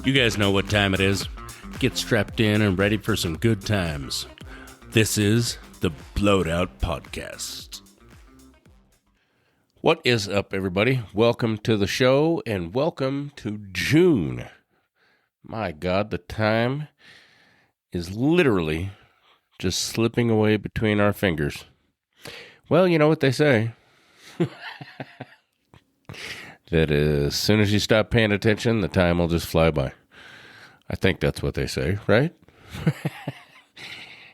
You guys know what time it is. Get strapped in and ready for some good times. This is the Blowed Out Podcast. What is up, everybody? Welcome to the show and welcome to June. My God, the time is literally just slipping away between our fingers. Well, you know what they say. That as soon as you stop paying attention, the time will just fly by. I think that's what they say, right?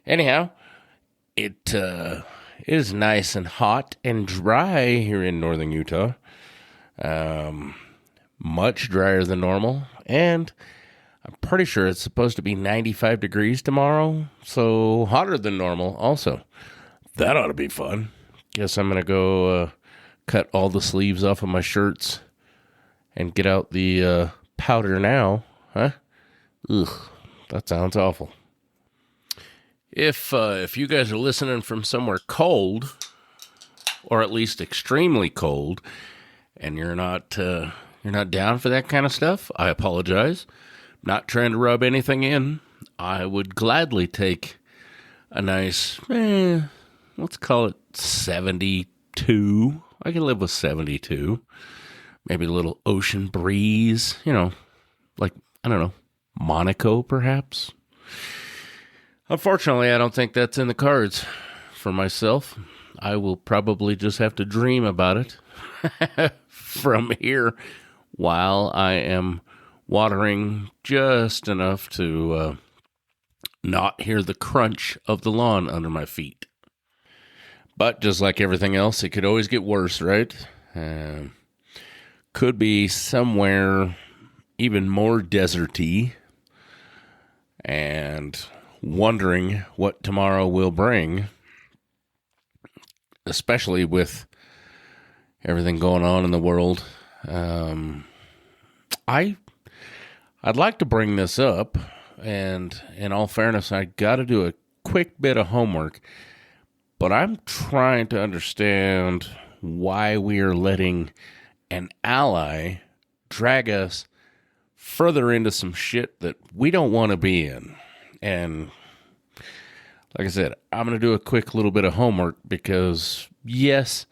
Anyhow, it is nice and hot and dry here in northern Utah. Much drier than normal. And I'm pretty sure it's supposed to be 95 degrees tomorrow. So hotter than normal also. That ought to be fun. Guess I'm going to go cut all the sleeves off of my shirts and get out the powder now, huh? Ugh, that sounds awful. If you guys are listening from somewhere cold, or at least extremely cold, and you're not down for that kind of stuff, I apologize. Not trying to rub anything in. I would gladly take a nice, let's call it 72. I can live with 72. Maybe a little ocean breeze, like, I don't know, Monaco perhaps. Unfortunately, I don't think that's in the cards for myself. I will probably just have to dream about it from here while I am watering just enough to not hear the crunch of the lawn under my feet. But just like everything else, it could always get worse, right? Could be somewhere even more deserty and wondering what tomorrow will bring, especially with everything going on in the world. I'd like to bring this up, and in all fairness, I got to do a quick bit of homework, but I'm trying to understand why we are letting an ally drag us further into some shit that we don't want to be in. And like I said, I'm going to do a quick little bit of homework because, yes,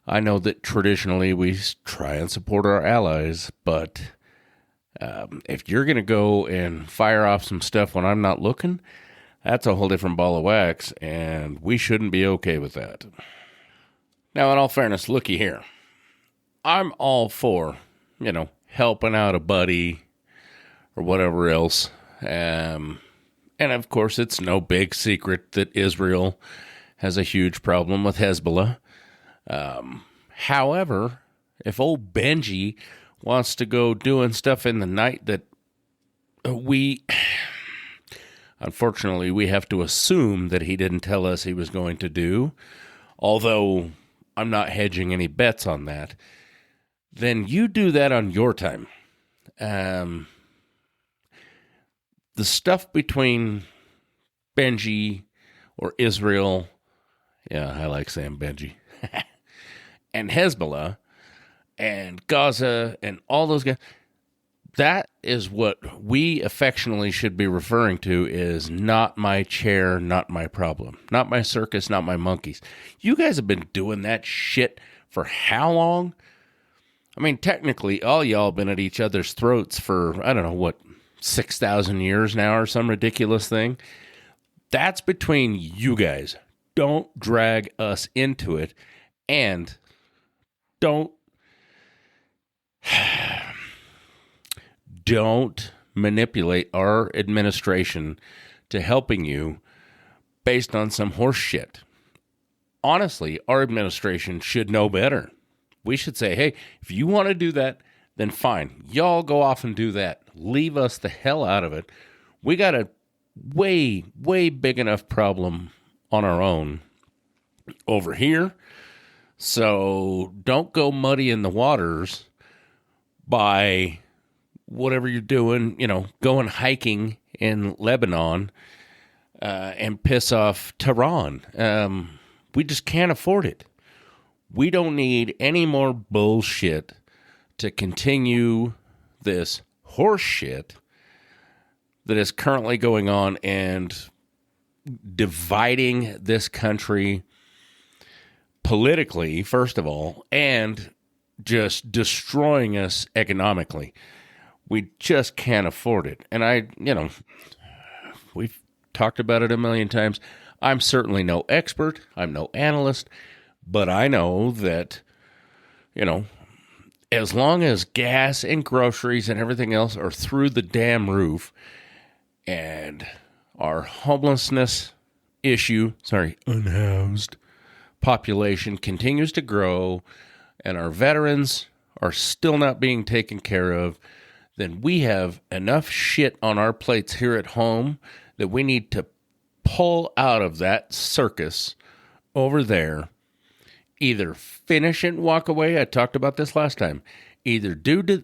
I know that traditionally we try and support our allies, but if you're going to go and fire off some stuff when I'm not looking, that's a whole different ball of wax, and we shouldn't be okay with that. Now, in all fairness, looky here. I'm all for, helping out a buddy or whatever else. And of course, it's no big secret that Israel has a huge problem with Hezbollah. However, if old Benji wants to go doing stuff in the night that unfortunately, we have to assume that he didn't tell us he was going to do, although I'm not hedging any bets on that, then you do that on your time. The stuff between Benji or Israel, yeah, I like saying Benji, and Hezbollah and Gaza and all those guys, that is what we affectionately should be referring to as not my chair, not my problem, not my circus, not my monkeys. You guys have been doing that shit for how long? I mean, technically, all y'all been at each other's throats for, I don't know, 6,000 years now or some ridiculous thing. That's between you guys. Don't drag us into it, and don't manipulate our administration to helping you based on some horse shit. Honestly, our administration should know better. We should say, hey, if you want to do that, then fine. Y'all go off and do that. Leave us the hell out of it. We got a way, way big enough problem on our own over here. So don't go muddying the waters by whatever you're doing, going hiking in Lebanon and piss off Tehran. We just can't afford it. We don't need any more bullshit to continue this horse shit that is currently going on and dividing this country politically, first of all, and just destroying us economically. We just can't afford it. And we've talked about it a million times. I'm certainly no expert. I'm no analyst, but I know that, as long as gas and groceries and everything else are through the damn roof and our homelessness unhoused population continues to grow and our veterans are still not being taken care of, then we have enough shit on our plates here at home that we need to pull out of that circus over there. Either finish it and walk away. I talked about this last time. Either do the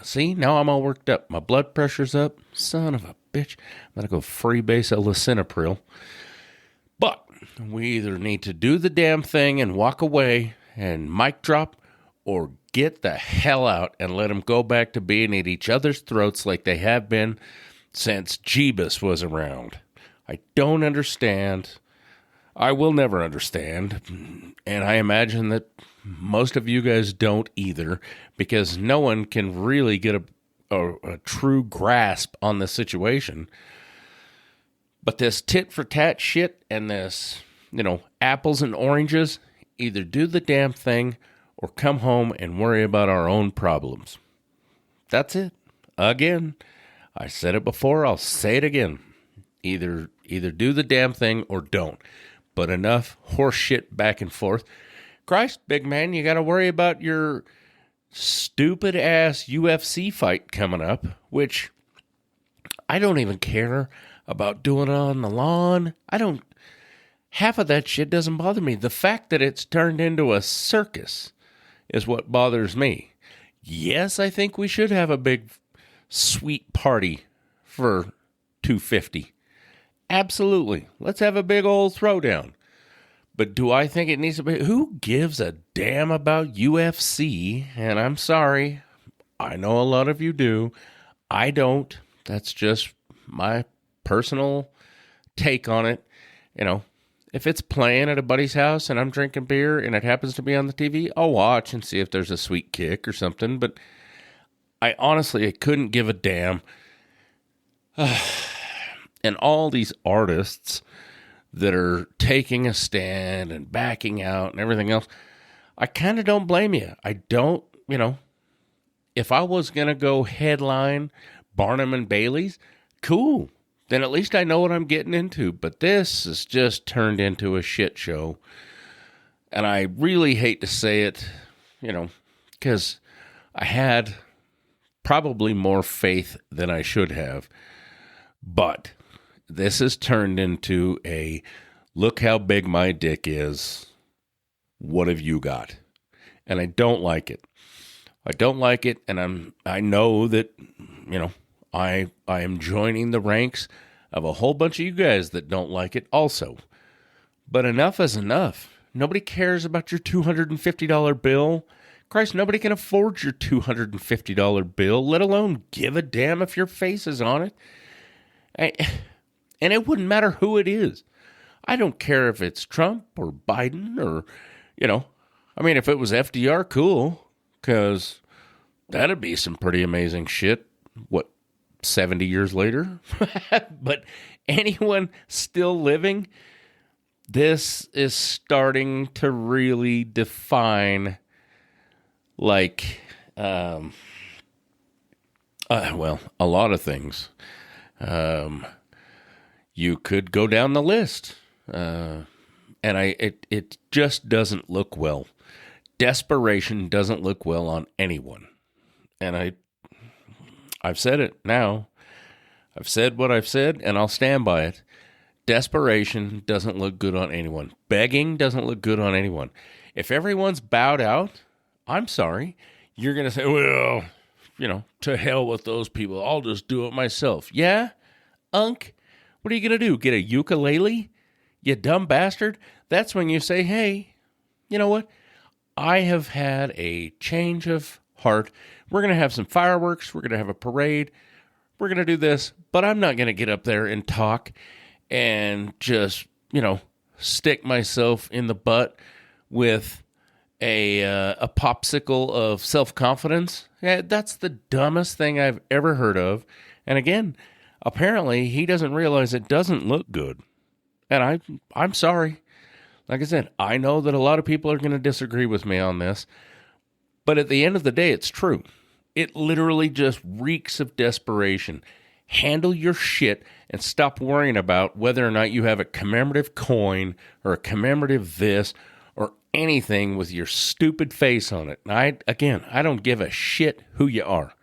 see, now I'm all worked up. My blood pressure's up. Son of a bitch. I'm going to go freebase a lisinopril. But we either need to do the damn thing and walk away and mic drop, or get the hell out and let them go back to being at each other's throats like they have been since Jeebus was around. I don't understand. I will never understand. And I imagine that most of you guys don't either, because no one can really get a true grasp on the situation. But this tit for tat shit and this, apples and oranges, either do the damn thing or come home and worry about our own problems. That's it. Again, I said it before, I'll say it again. Either do the damn thing or don't. But enough horse shit back and forth. Christ, big man, you got to worry about your stupid ass UFC fight coming up, which I don't even care about doing it on the lawn. Half of that shit doesn't bother me. The fact that it's turned into a circus is what bothers me. Yes, I think we should have a big sweet party for 250. Absolutely. Let's have a big old throwdown. But do I think it needs to be? Who gives a damn about UFC? And I'm sorry. I know a lot of you do. I don't. That's just my personal take on it. If it's playing at a buddy's house and I'm drinking beer and it happens to be on the TV, I'll watch and see if there's a sweet kick or something. But I couldn't give a damn. And all these artists that are taking a stand and backing out and everything else, I kind of don't blame you. I don't, if I was going to go headline Barnum and Bailey's, cool. Then at least I know what I'm getting into. But this has just turned into a shit show. And I really hate to say it, because I had probably more faith than I should have. But this has turned into a look how big my dick is. What have you got? And I don't like it. And I know that, I am joining the ranks of a whole bunch of you guys that don't like it also. But enough is enough. Nobody cares about your $250 bill. Christ, nobody can afford your $250 bill, let alone give a damn if your face is on it. And it wouldn't matter who it is. I don't care if it's Trump or Biden or, if it was FDR, cool, because that'd be some pretty amazing shit. 70 years later? But anyone still living, this is starting to really define, a lot of things. You could go down the list, and it just doesn't look well. Desperation doesn't look well on anyone, and I've said it now. I've said what I've said, and I'll stand by it. Desperation doesn't look good on anyone. Begging doesn't look good on anyone. If everyone's bowed out, I'm sorry, you're going to say, well, to hell with those people. I'll just do it myself. Yeah? Unk? What are you going to do? Get a ukulele? You dumb bastard? That's when you say, hey, you know what? I have had a change of heart. We're going to have some fireworks. We're going to have a parade. we're going to do this, but I'm not going to get up there and talk and just, stick myself in the butt with a popsicle of self-confidence. Yeah, that's the dumbest thing I've ever heard of. And again, apparently he doesn't realize it doesn't look good. And I'm sorry. Like I said, I know that a lot of people are going to disagree with me on this, but at the end of the day, it's true. It literally just reeks of desperation. Handle your shit and stop worrying about whether or not you have a commemorative coin or a commemorative this or anything with your stupid face on it. I don't give a shit who you are.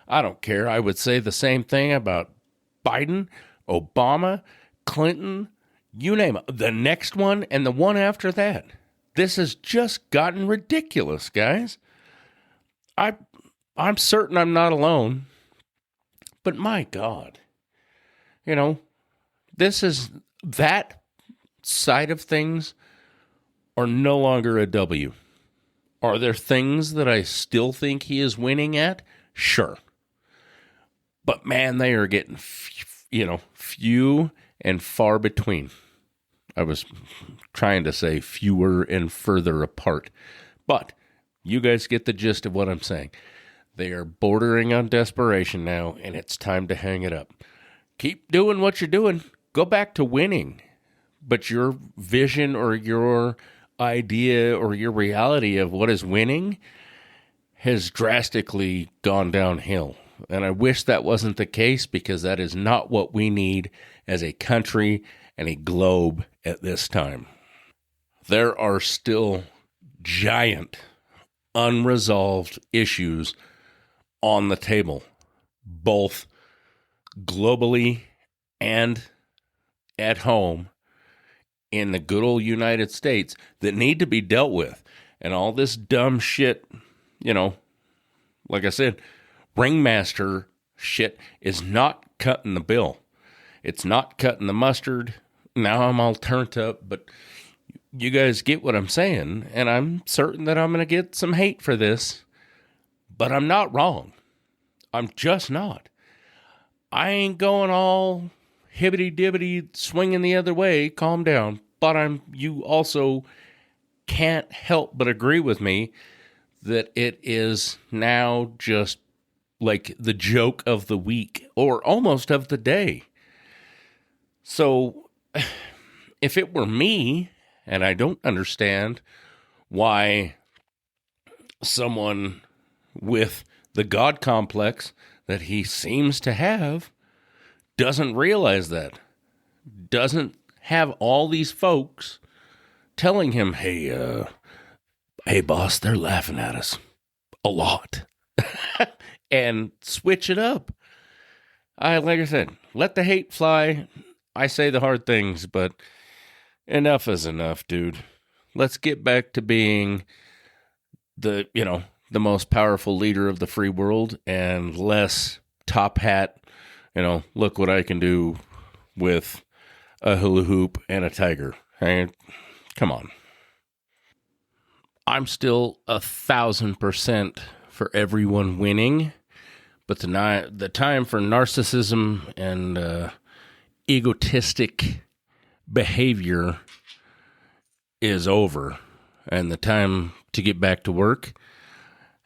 I don't care. I would say the same thing about Biden, Obama, Clinton, you name it. The next one and the one after that. This has just gotten ridiculous, guys. I'm certain I'm not alone, but my God, that side of things are no longer a W. Are there things that I still think he is winning at? Sure. But man, they are getting, few and far between. I was trying to say fewer and further apart, but you guys get the gist of what I'm saying. They are bordering on desperation now, and it's time to hang it up. Keep doing what you're doing. Go back to winning. But your vision or your idea or your reality of what is winning has drastically gone downhill. And I wish that wasn't the case, because that is not what we need as a country and a globe at this time. There are still giant unresolved issues on the table, both globally and at home in the good old United States, that need to be dealt with. And all this dumb shit, like I said, ringmaster shit is not cutting the bill. It's not cutting the mustard. Now I'm all turned up, but you guys get what I'm saying, and I'm certain that I'm going to get some hate for this, but I'm not wrong. I'm just not. I ain't going all hibbity-dibbity swinging the other way. Calm down. But you also can't help but agree with me that it is now just like the joke of the week, or almost of the day. So if it were me, and I don't understand why someone with the God complex that he seems to have doesn't realize that, doesn't have all these folks telling him, hey boss, they're laughing at us a lot, and switch it up. Like I said, let the hate fly. I say the hard things, but enough is enough, dude. Let's get back to being the most powerful leader of the free world, and less top hat, look what I can do with a hula hoop and a tiger. Hey, come on. I'm still 1,000% for everyone winning, but the time for narcissism and egotistic behavior is over, and the time to get back to work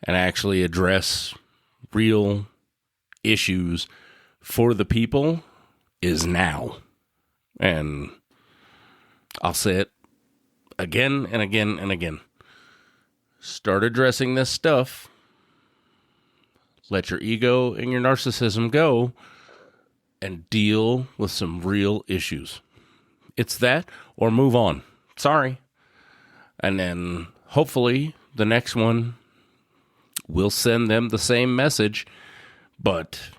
and actually address real issues for the people is now. And I'll say it again and again and again. Start addressing this stuff. Let your ego and your narcissism go and deal with some real issues. It's that or move on. Sorry. And then hopefully the next one will send them the same message, but,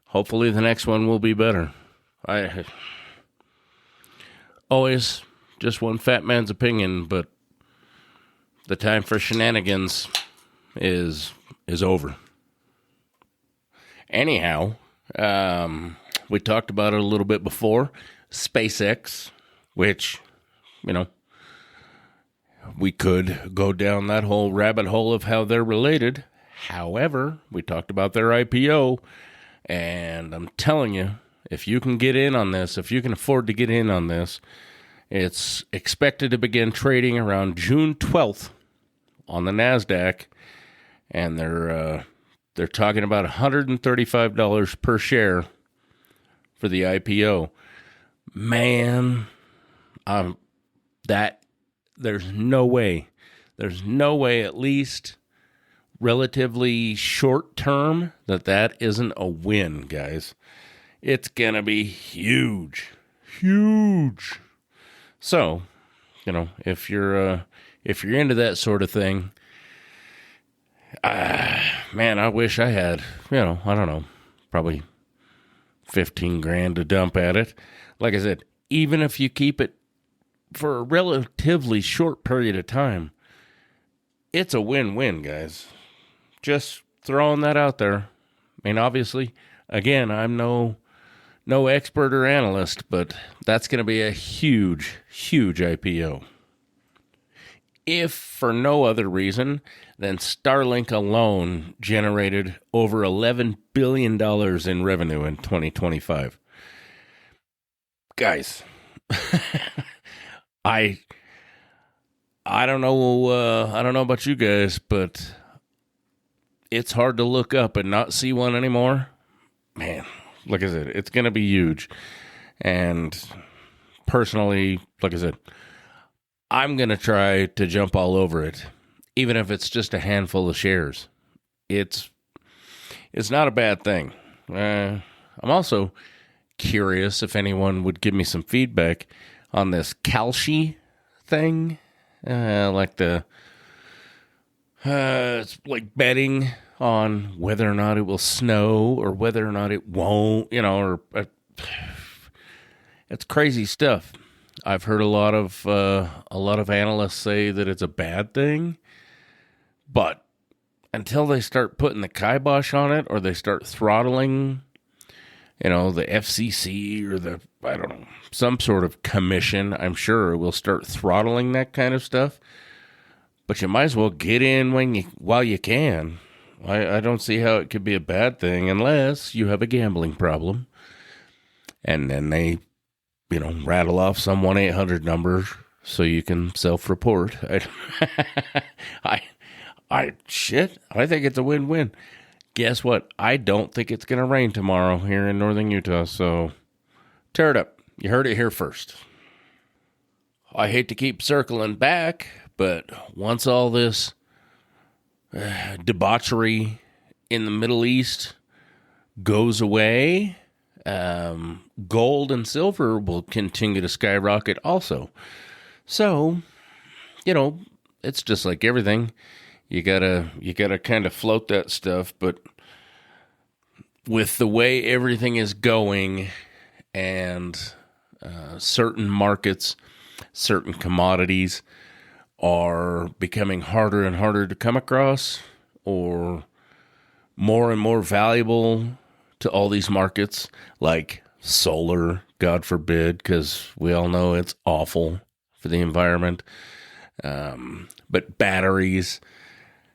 hopefully the next one will be better. I always just one fat man's opinion, but the time for shenanigans is over. Anyhow, we talked about it a little bit before. SpaceX, which, we could go down that whole rabbit hole of how they're related. However, we talked about their IPO, and I'm telling you, if you can get in on this, if you can afford to get in on this, it's expected to begin trading around June 12th on the NASDAQ, and they're talking about $135 per share for the IPO. Man, there's no way, at least relatively short term, that isn't a win, guys. It's gonna be huge. So, if you're into that sort of thing, man, I wish I had, I don't know, probably 15 grand to dump at it. Like I said, even if you keep it for a relatively short period of time, it's a win-win, guys. Just throwing that out there. I mean, obviously, again, I'm no expert or analyst, but that's going to be a huge IPO. If for no other reason than Starlink alone generated over $11 billion in revenue in 2025. Guys, I don't know about you guys, but it's hard to look up and not see one anymore. Man, like I said, it's going to be huge. And personally, like I said, I'm going to try to jump all over it, even if it's just a handful of shares. It's not a bad thing. I'm also curious if anyone would give me some feedback on this Kalshi thing. It's like betting on whether or not it will snow or whether or not it won't, it's crazy stuff. I've heard a lot of analysts say that it's a bad thing, but until they start putting the kibosh on it, or they start throttling, the FCC or some sort of commission, I'm sure will start throttling that kind of stuff. But you might as well get in while you can. I don't see how it could be a bad thing unless you have a gambling problem, and then they rattle off some 1-800 number so you can self-report. I think it's a win-win. Guess what? I don't think it's going to rain tomorrow here in northern Utah, so tear it up. You heard it here first. I hate to keep circling back, but once all this debauchery in the Middle East goes away, gold and silver will continue to skyrocket also. So, it's just like everything. You gotta kind of float that stuff, but with the way everything is going, and certain markets, certain commodities are becoming harder and harder to come across, or more and more valuable to all these markets, like solar, God forbid, because we all know it's awful for the environment. But batteries,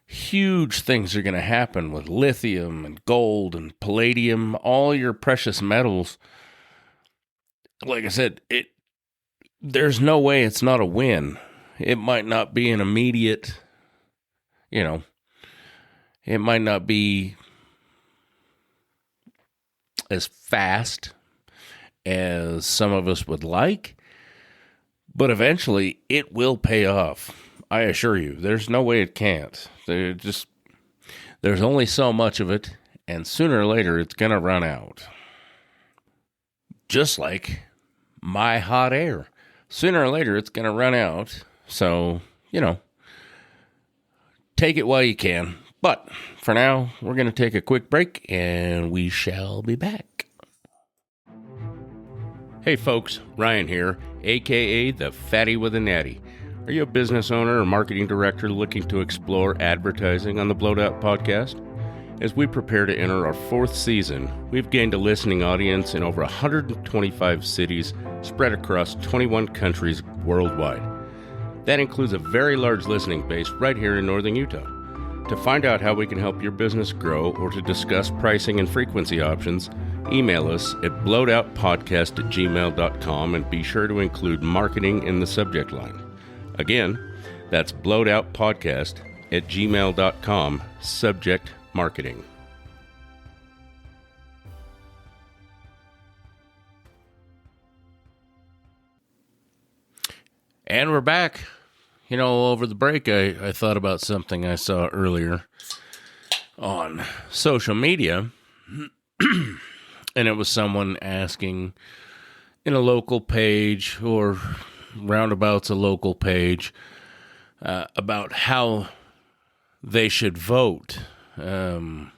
huge things are going to happen with lithium and gold and palladium, all your precious metals. Like I said, there's no way it's not a win. It might not be an immediate, it might not be as fast as some of us would like, but eventually it will pay off. I assure you, there's no way it can't. There's only so much of it, and sooner or later it's going to run out. Just like my hot air. Sooner or later it's going to run out. So, take it while you can. But for now, we're going to take a quick break, and we shall be back. Hey folks, Ryan here, aka the Fatty with a Natty. Are you a business owner or marketing director looking to explore advertising on the Blowed Out podcast? As we prepare to enter our 4th season, we've gained a listening audience in over 125 cities spread across 21 countries worldwide. That includes a very large listening base right here in northern Utah. To find out how we can help your business grow or to discuss pricing and frequency options, email us at blowedoutpodcast@gmail.com and be sure to include marketing in the subject line. Again, that's blowedoutpodcast@gmail.com, subject marketing. And we're back. Over the break, I thought about something I saw earlier on social media, and it was someone asking in a local page or roundabouts a local page about how they should vote. And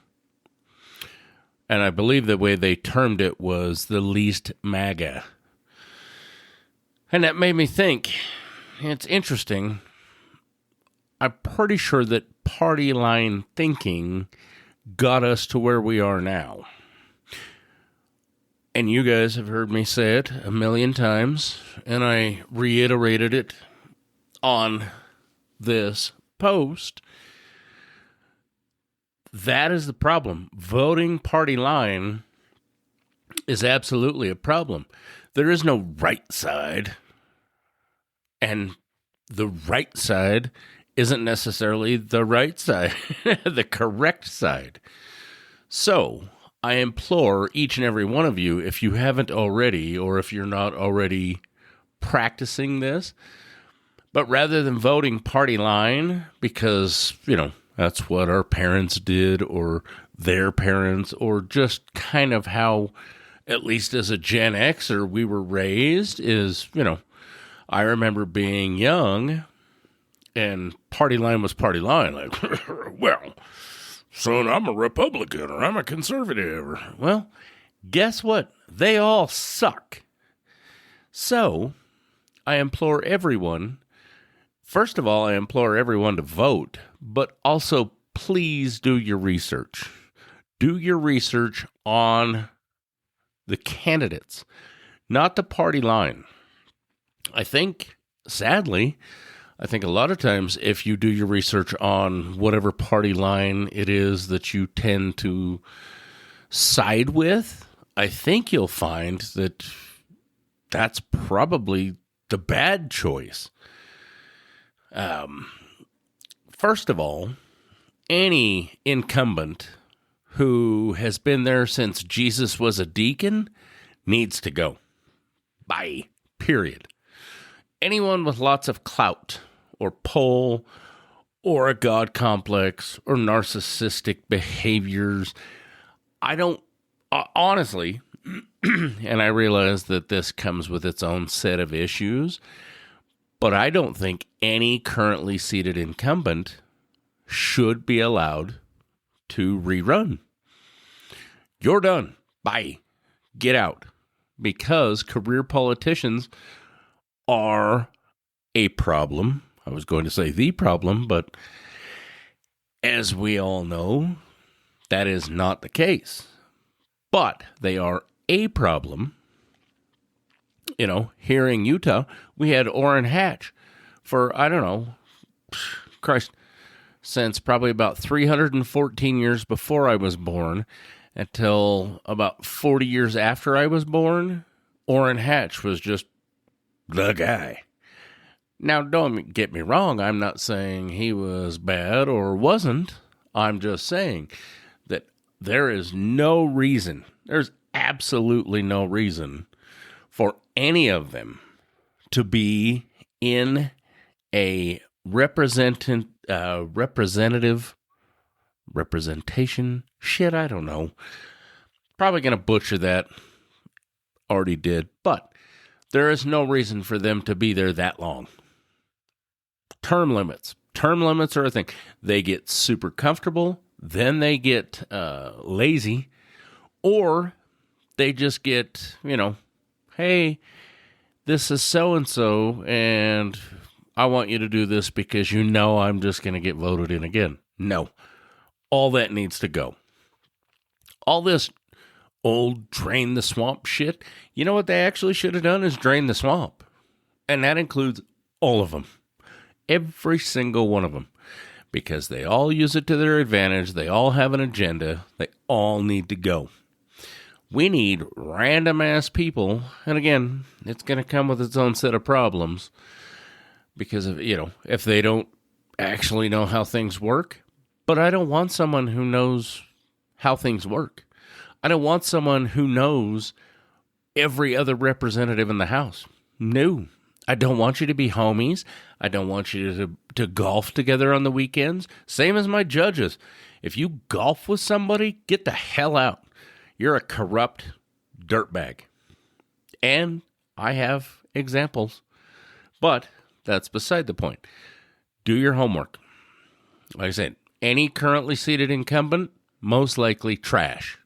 I believe the way they termed it was the least MAGA. And that made me think. It's interesting. I'm pretty sure that party line thinking got us to where we are now. And you guys have heard me say it a million times, and I reiterated it on this post. That is the problem. Voting party line is absolutely a problem. There is no right side. And the right side isn't necessarily the right side, the correct side. So I implore each and every one of you, if you haven't already, or if you're not already practicing this, but rather than voting party line, because, that's what our parents did, or their parents, or just kind of how, at least as a Gen Xer, we were raised, is, I remember being young, and party line was party line. Like, well, son, I'm a Republican, or I'm a conservative. Well, guess what? They all suck. So, I implore everyone, first of all, I implore everyone to vote, but also please do your research. Do your research on the candidates, not the party line. Sadly, I think a lot of times if you do your research on whatever party line it is that you tend to side with, I think you'll find that that's probably the bad choice. First of all, any incumbent who has been there since Jesus was a deacon needs to go. Bye. Period. Anyone with lots of clout or pull or a God complex or narcissistic behaviors, honestly, and I realize that this comes with its own set of issues, but I don't think any currently seated incumbent should be allowed to rerun. You're done. Bye. Get out. Because career politicians are a problem. I was going to say the problem, but as we all know, that is not the case. But they are a problem. Here in Utah, we had Orrin Hatch for, since probably about 314 years before I was born until about 40 years after I was born. Orrin Hatch was just the guy. Now, don't get me wrong. I'm not saying he was bad or wasn't. I'm just saying that there's absolutely no reason for any of them to be in a representation. Shit, I don't know. Probably going to butcher that. Already did. But there is no reason for them to be there that long. Term limits. Term limits are a thing. They get super comfortable, then they get lazy, or they just get, hey, this is so-and-so, and I want you to do this because I'm just going to get voted in again. No. All that needs to go. All this old drain the swamp shit, what they actually should have done is drain the swamp. And that includes all of them. Every single one of them. because they all use it to their advantage. They all have an agenda. They all need to go. We need random ass people. And again, it's going to come with its own set of problems because of, if they don't actually know how things work. But I don't want someone who knows how things work. I don't want someone who knows every other representative in the House. No, I don't want you to be homies. I don't want you to golf together on the weekends. Same as my judges. If you golf with somebody, get the hell out. You're a corrupt dirtbag. And I have examples. But that's beside the point. Do your homework. Like I said, any currently seated incumbent, most likely trash.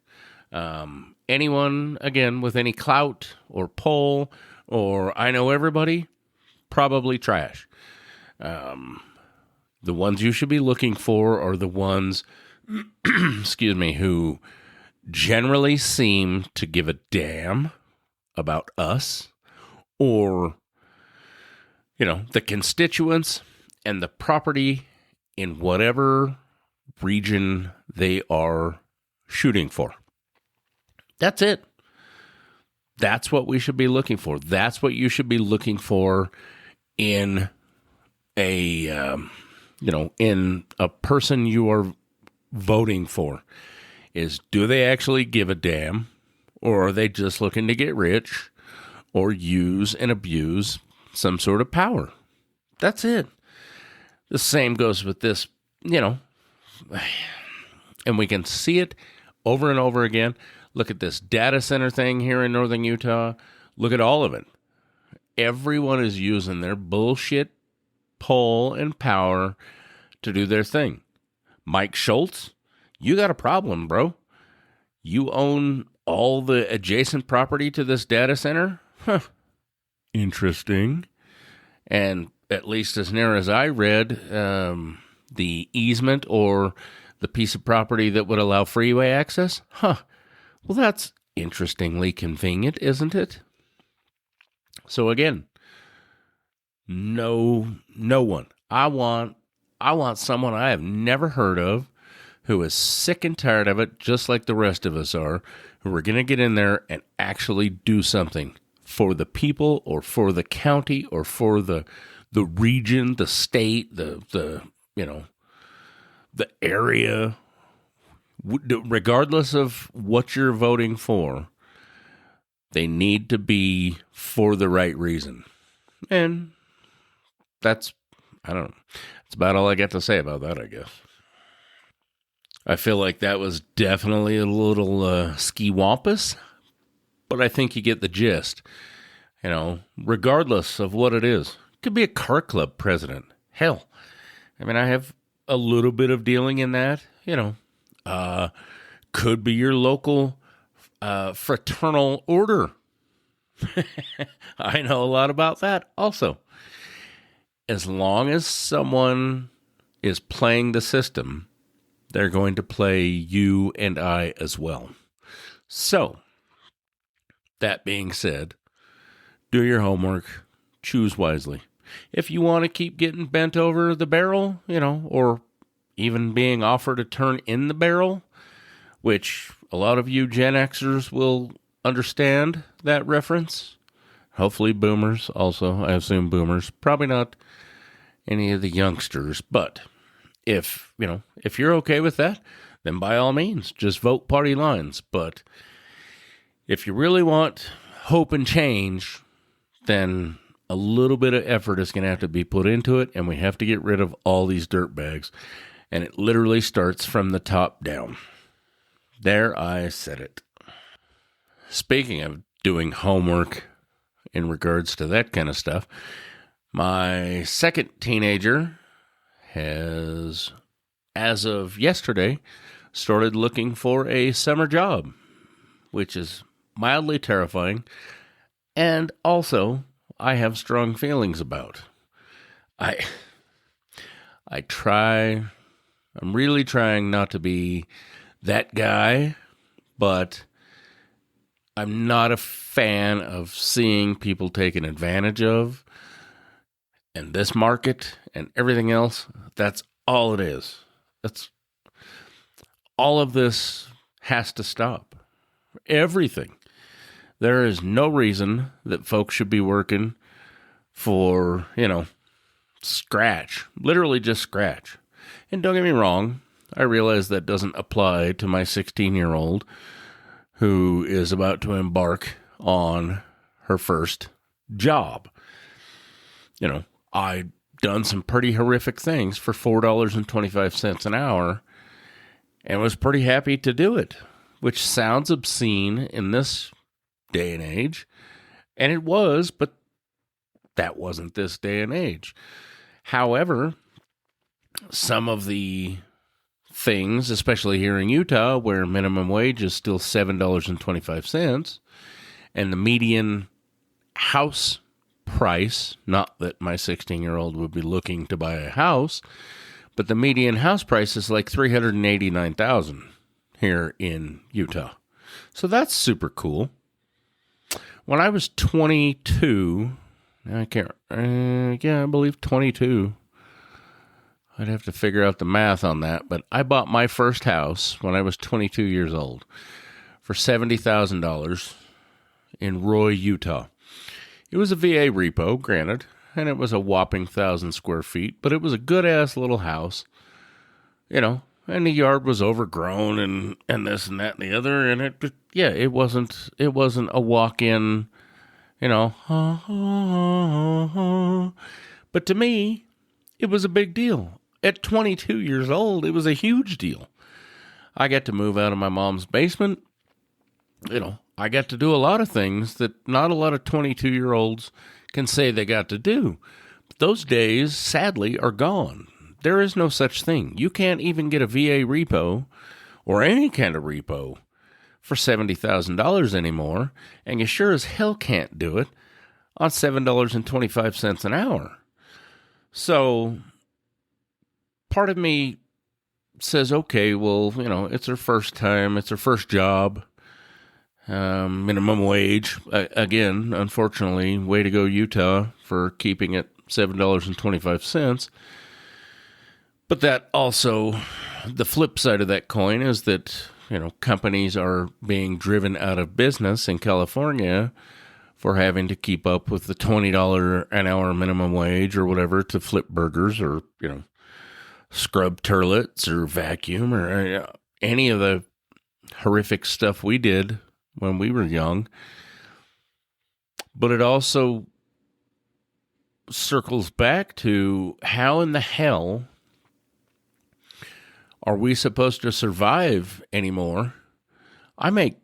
Anyone, again, with any clout or pull or I know everybody, probably trash. The ones you should be looking for are the ones, who generally seem to give a damn about us or, the constituents and the property in whatever region they are shooting for. That's it. That's what we should be looking for. That's what you should be looking for in in a person you are voting for. Is do they actually give a damn, or are they just looking to get rich or use and abuse some sort of power? That's it. The same goes with this, and we can see it over and over again. Look at this data center thing here in northern Utah. Look at all of it. Everyone is using their bullshit pull and power to do their thing. Mike Schultz, you got a problem, bro. You own all the adjacent property to this data center? Huh. Interesting. And at least as near as I read, the easement or the piece of property that would allow freeway access? Huh. Well, that's interestingly convenient, isn't it? So again, no one. I want someone I have never heard of who is sick and tired of it, just like the rest of us are, who are going to get in there and actually do something for the people or for the county or for the region, the state, the area. Regardless of what you're voting for, they need to be for the right reason. And that's about all I got to say about that, I guess. I feel like that was definitely a little ski-wampus, but I think you get the gist. Regardless of what it is. It could be a car club president. Hell, I have a little bit of dealing in that, could be your local fraternal order. I know a lot about that also. As long as someone is playing the system, they're going to play you and I as well. So, that being said, do your homework, choose wisely. If you want to keep getting bent over the barrel, or even being offered a turn in the barrel, which a lot of you Gen Xers will understand that reference. Hopefully boomers also. I assume boomers. Probably not any of the youngsters. But if you're okay with that, then by all means, just vote party lines. But if you really want hope and change, then a little bit of effort is going to have to be put into it, and we have to get rid of all these dirtbags. And it literally starts from the top down. There, I said it. Speaking of doing homework in regards to that kind of stuff, my second teenager has, as of yesterday, started looking for a summer job, which is mildly terrifying, and also I have strong feelings about. I'm really trying not to be that guy, but I'm not a fan of seeing people taken advantage of. And this market and everything else, that's all it is. That's all of this has to stop. Everything. There is no reason that folks should be working for, scratch. Literally just scratch. And don't get me wrong, I realize that doesn't apply to my 16-year-old who is about to embark on her first job. I done some pretty horrific things for $4.25 an hour and was pretty happy to do it, which sounds obscene in this day and age. And it was, but that wasn't this day and age. However, some of the things, especially here in Utah, where minimum wage is still $7.25, and the median house price, not that my 16-year-old would be looking to buy a house, but the median house price is like $389,000 here in Utah. So that's super cool. When I was 22, I believe 22. I'd have to figure out the math on that, but I bought my first house when I was 22 years old for $70,000 in Roy, Utah. It was a VA repo, granted, and it was a whopping 1,000 square feet, but it was a good-ass little house, and the yard was overgrown and this and that and the other, and it wasn't a walk-in, but to me, it was a big deal. At 22 years old, it was a huge deal. I got to move out of my mom's basement. I got to do a lot of things that not a lot of 22-year-olds can say they got to do. But those days, sadly, are gone. There is no such thing. You can't even get a VA repo or any kind of repo for $70,000 anymore, and you sure as hell can't do it on $7.25 an hour. So part of me says, okay, well, it's her first time, it's her first job, minimum wage. Again, unfortunately, way to go, Utah, for keeping it $7.25. But that also, the flip side of that coin is that, companies are being driven out of business in California for having to keep up with the $20 an hour minimum wage or whatever to flip burgers or, scrub toilets or vacuum or any of the horrific stuff we did when we were young. But it also circles back to how in the hell are we supposed to survive anymore? I make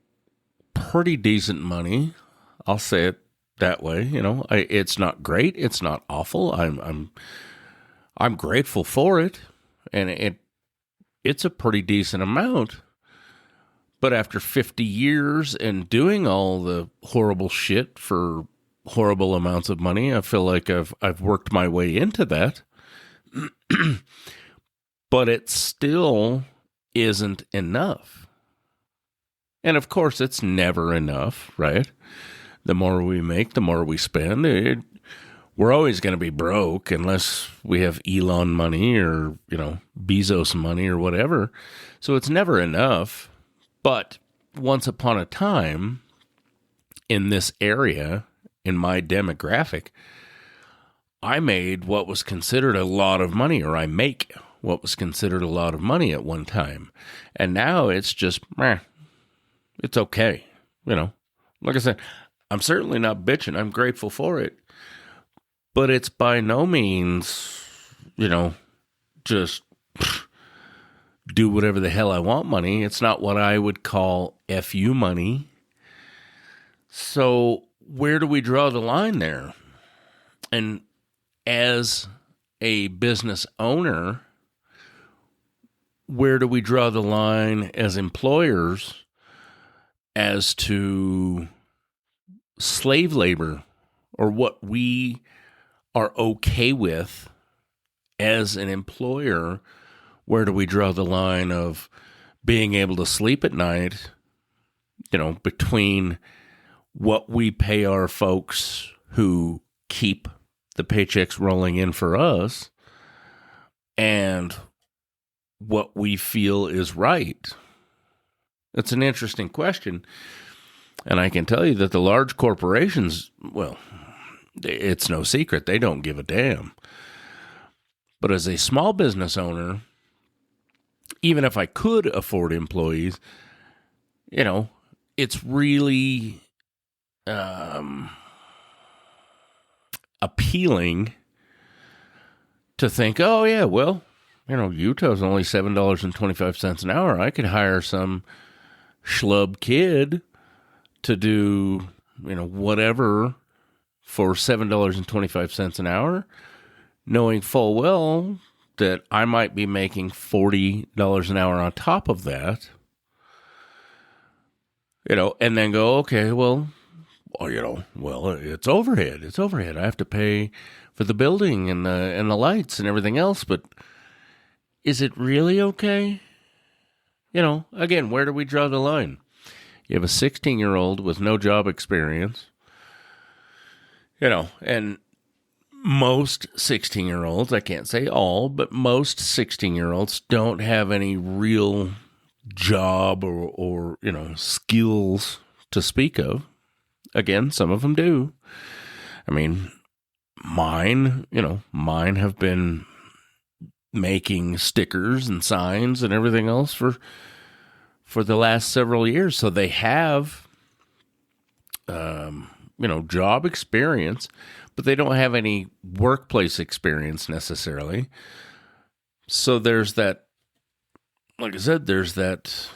pretty decent money. I'll say it that way. It's not great. It's not awful. I'm grateful for it, and it's a pretty decent amount. But after 50 years and doing all the horrible shit for horrible amounts of money, I feel like I've worked my way into that. But it still isn't enough. And of course, it's never enough, right? The more we make, the more we spend. We're always going to be broke unless we have Elon money or, Bezos money or whatever. So it's never enough. But once upon a time, in this area, in my demographic, I made what was considered a lot of money, or I make what was considered a lot of money at one time. And now it's just, it's okay. Like I said, I'm certainly not bitching. I'm grateful for it. But it's by no means, just do whatever the hell I want money. It's not what I would call FU money. So where do we draw the line there? And as a business owner, where do we draw the line as employers as to slave labor, or what we are okay with as an employer? Where do we draw the line of being able to sleep at night, between what we pay our folks who keep the paychecks rolling in for us and what we feel is right? It's an interesting question. And I can tell you that the large corporations, well, it's no secret, they don't give a damn. But as a small business owner, even if I could afford employees, it's really appealing to think, oh, yeah, well, Utah's only $7.25 an hour. I could hire some schlub kid to do, whatever for $7.25 an hour, knowing full well that I might be making $40 an hour on top of that, and then go, okay, well, it's overhead. It's overhead. I have to pay for the building and the lights and everything else, but is it really okay? Again, where do we draw the line? You have a 16-year-old with no job experience, and most 16-year-olds, I can't say all, but most 16-year-olds don't have any real job or skills to speak of. Again, some of them do. I mean, mine have been making stickers and signs and everything else for the last several years. So they have, job experience, but they don't have any workplace experience necessarily. So there's that, like I said, there's that,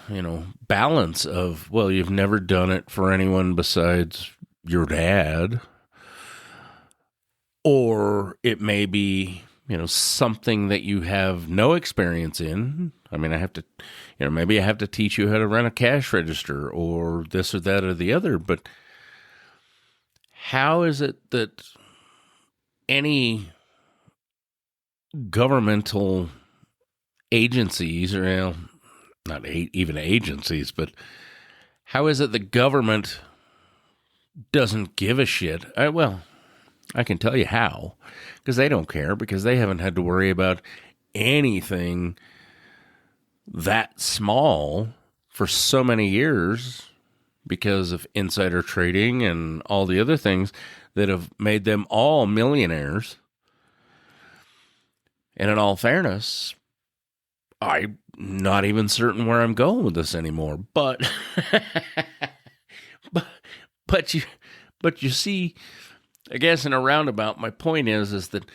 balance of, well, you've never done it for anyone besides your dad. Or it may be, something that you have no experience in. I mean, I have to, maybe I have to teach you how to run a cash register or this or that or the other. But how is it that any governmental agencies, or not even agencies, but how is it the government doesn't give a shit? I can tell you how, because they don't care, because they haven't had to worry about anything that small for so many years because of insider trading and all the other things that have made them all millionaires. And in all fairness, I'm not even certain where I'm going with this anymore, but but you see, I guess in a roundabout, my point is that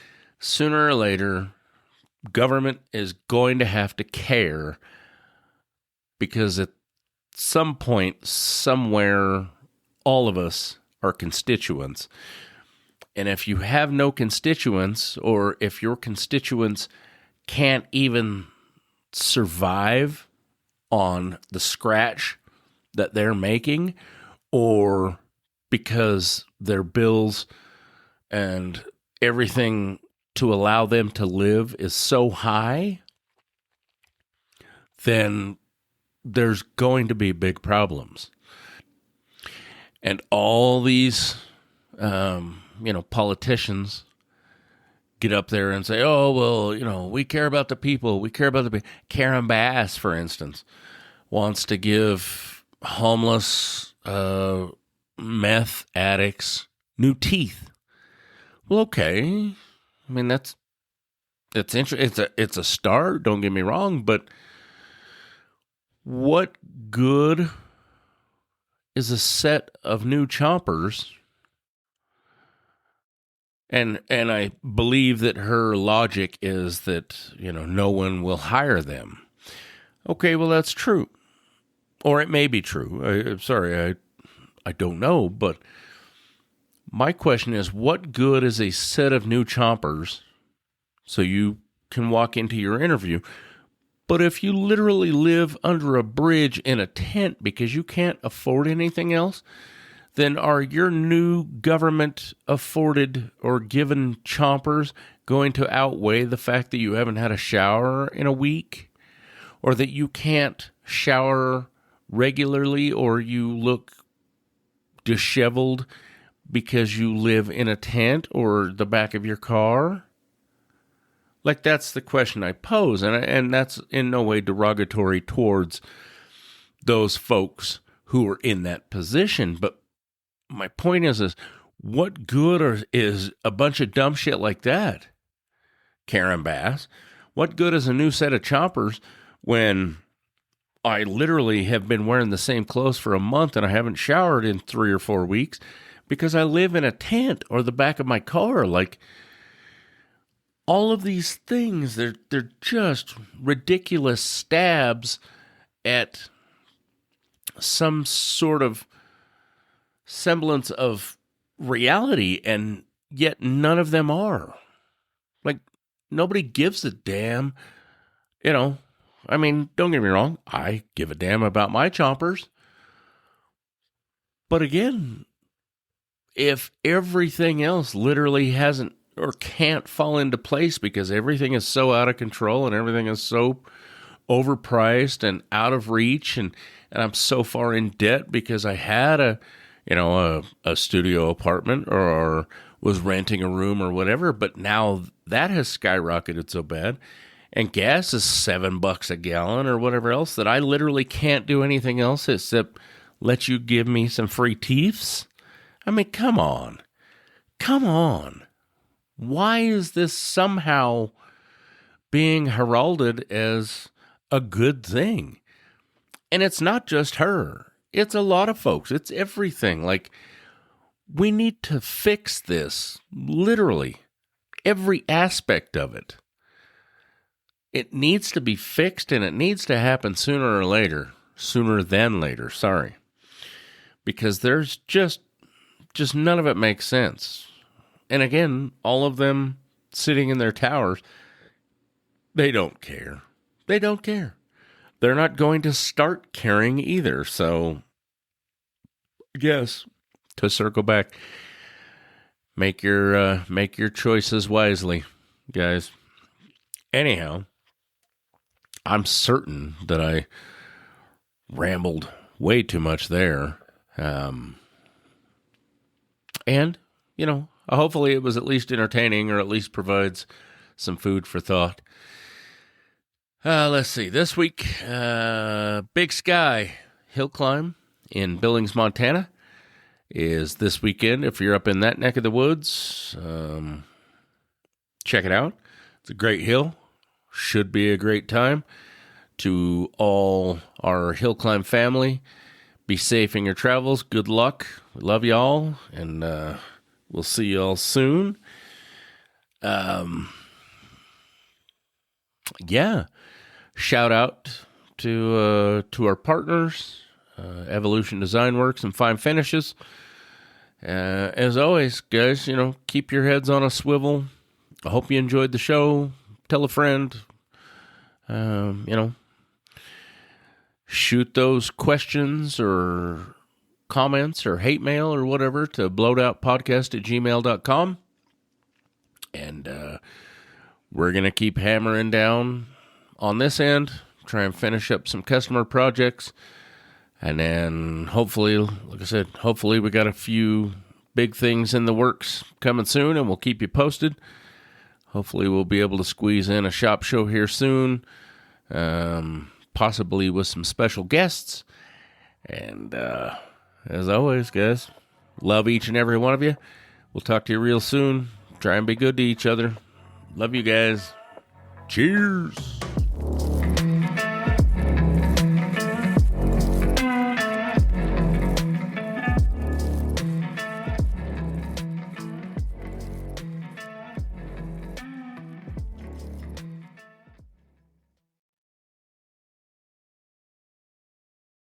sooner or later, government is going to have to care, because at some point, somewhere, all of us are constituents. And if you have no constituents, or if your constituents can't even survive on the scratch that they're making, or because their bills and everything to allow them to live is so high, then there's going to be big problems. And all these, politicians get up there and say, oh, well, we care about the people. We care about the people. Karen Bass, for instance, wants to give homeless meth addicts new teeth. Well, okay. I mean, that's interesting. It's a start, don't get me wrong, but what good is a set of new chompers? And I believe that her logic is that, no one will hire them. Okay, well, that's true. Or it may be true. I don't know, but my question is, what good is a set of new chompers so you can walk into your interview? But if you literally live under a bridge in a tent because you can't afford anything else, then are your new government afforded or given chompers going to outweigh the fact that you haven't had a shower in a week, or that you can't shower regularly, or you look disheveled because you live in a tent or the back of your car? Like, that's the question I pose, and that's in no way derogatory towards those folks who are in that position. But my point is what good is a bunch of dumb shit like that, Karen Bass? What good is a new set of choppers when I literally have been wearing the same clothes for a month and I haven't showered in 3 or 4 weeks because I live in a tent or the back of my car? Like, all of these things, they're just ridiculous stabs at some sort of semblance of reality, and yet none of them are. Like, nobody gives a damn. I mean, don't get me wrong, I give a damn about my chompers. But again, if everything else literally hasn't or can't fall into place because everything is so out of control and everything is so overpriced and out of reach, and I'm so far in debt because I had a studio apartment or was renting a room or whatever, but now that has skyrocketed so bad, and gas is $7 a gallon or whatever else, that I literally can't do anything else except let you give me some free teeths. I mean, come on. Why is this somehow being heralded as a good thing? And it's not just her. It's a lot of folks. It's everything. Like, we need to fix this. Literally. Every aspect of it. It needs to be fixed, and it needs to happen sooner or later. Sooner than later, sorry. Because there's just none of it makes sense. And again, all of them sitting in their towers, they don't care. They're not going to start caring either. So, I guess, to circle back, make your choices wisely, guys. Anyhow, I'm certain that I rambled way too much there. And, hopefully it was at least entertaining, or at least provides some food for thought. Let's see. This week, Big Sky Hill Climb in Billings, Montana is this weekend. If you're up in that neck of the woods, check it out. It's a great hill. Should be a great time. To all our hill climb family, be safe in your travels. Good luck. We love you all, and we'll see you all soon. Shout out to our partners, Evolution Design Works and Fine Finishes. As always, guys, keep your heads on a swivel. I hope you enjoyed the show. Tell a friend. Shoot those questions or comments or hate mail or whatever to blowedoutpodcast@gmail.com. And we're going to keep hammering down on this end, try and finish up some customer projects. And then hopefully, like I said, we got a few big things in the works coming soon, and we'll keep you posted. Hopefully we'll be able to squeeze in a shop show here soon, possibly with some special guests. And as always, guys, love each and every one of you. We'll talk to you real soon. Try and be good to each other. Love you guys. Cheers.